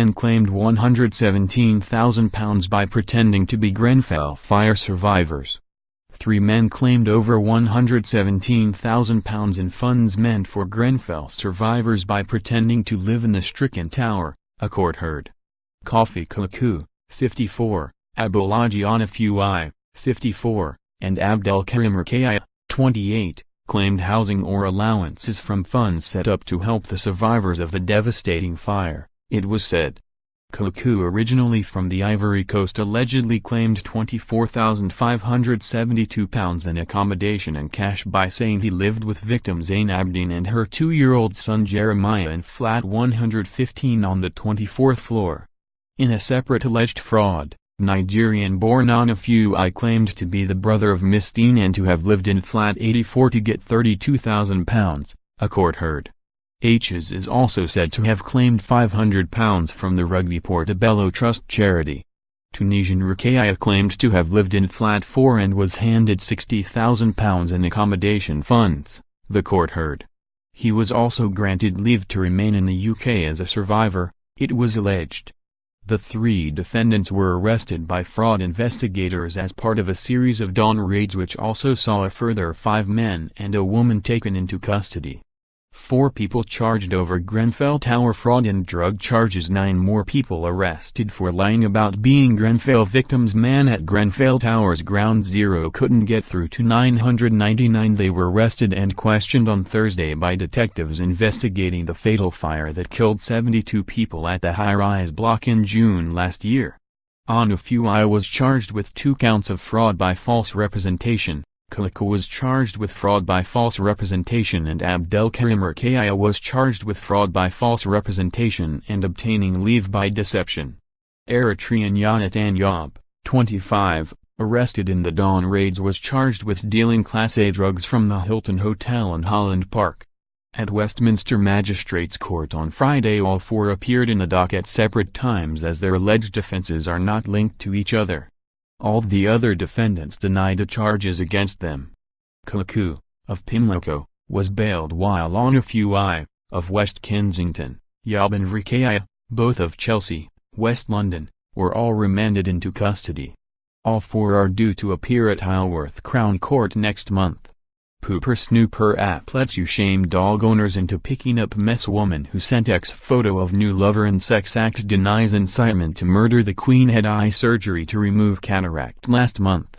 men claimed £117,000 by pretending to be Grenfell fire survivors. 3 men claimed over £117,000 in funds meant for Grenfell survivors by pretending to live in the stricken tower, a court heard. Kofi Koku, 54, Abolaji Onafui, 54, and Abdelkarim Rakaya, 28, claimed housing or allowances from funds set up to help the survivors of the devastating fire, it was said. Koku, originally from the Ivory Coast, allegedly claimed £24,572 in accommodation and cash by saying he lived with victim Zain Abdin and her 2-year-old son Jeremiah in flat 115 on the 24th floor. In a separate alleged fraud, Nigerian-born Onafui claimed to be the brother of Miss Dean and to have lived in flat 84 to get £32,000, a court heard. H's is also said to have claimed £500 from the Rugby Portobello Trust charity. Tunisian Rakaya claimed to have lived in flat 4 and was handed £60,000 in accommodation funds, the court heard. He was also granted leave to remain in the UK as a survivor, it was alleged. The 3 defendants were arrested by fraud investigators as part of a series of dawn raids which also saw a further 5 men and a woman taken into custody. 4 people charged over Grenfell Tower fraud and drug charges. 9 more people arrested for lying about being Grenfell victims. Man at Grenfell Tower's Ground Zero couldn't get through to 999. They were arrested and questioned on Thursday by detectives investigating the fatal fire that killed 72 people at the high-rise block in June last year. Onafui was charged with 2 counts of fraud by false representation. Koku was charged with fraud by false representation and Abdelkarim Rakaya was charged with fraud by false representation and obtaining leave by deception. Eritrean Yonatan Yob, 25, arrested in the dawn raids, was charged with dealing Class A drugs from the Hilton Hotel in Holland Park. At Westminster Magistrates Court on Friday, all 4 appeared in the dock at separate times as their alleged offences are not linked to each other. All the other defendants denied the charges against them. Koku, of Pimlico, was bailed while Onafui, of West Kensington, Yob and Rakaya, both of Chelsea, West London, were all remanded into custody. All 4 are due to appear at Isleworth Crown Court next month. Pooper Snooper app lets you shame dog owners into picking up mess. Woman who sent ex photo of new lover in sex act denies incitement to murder. The Queen had eye surgery to remove cataract last month.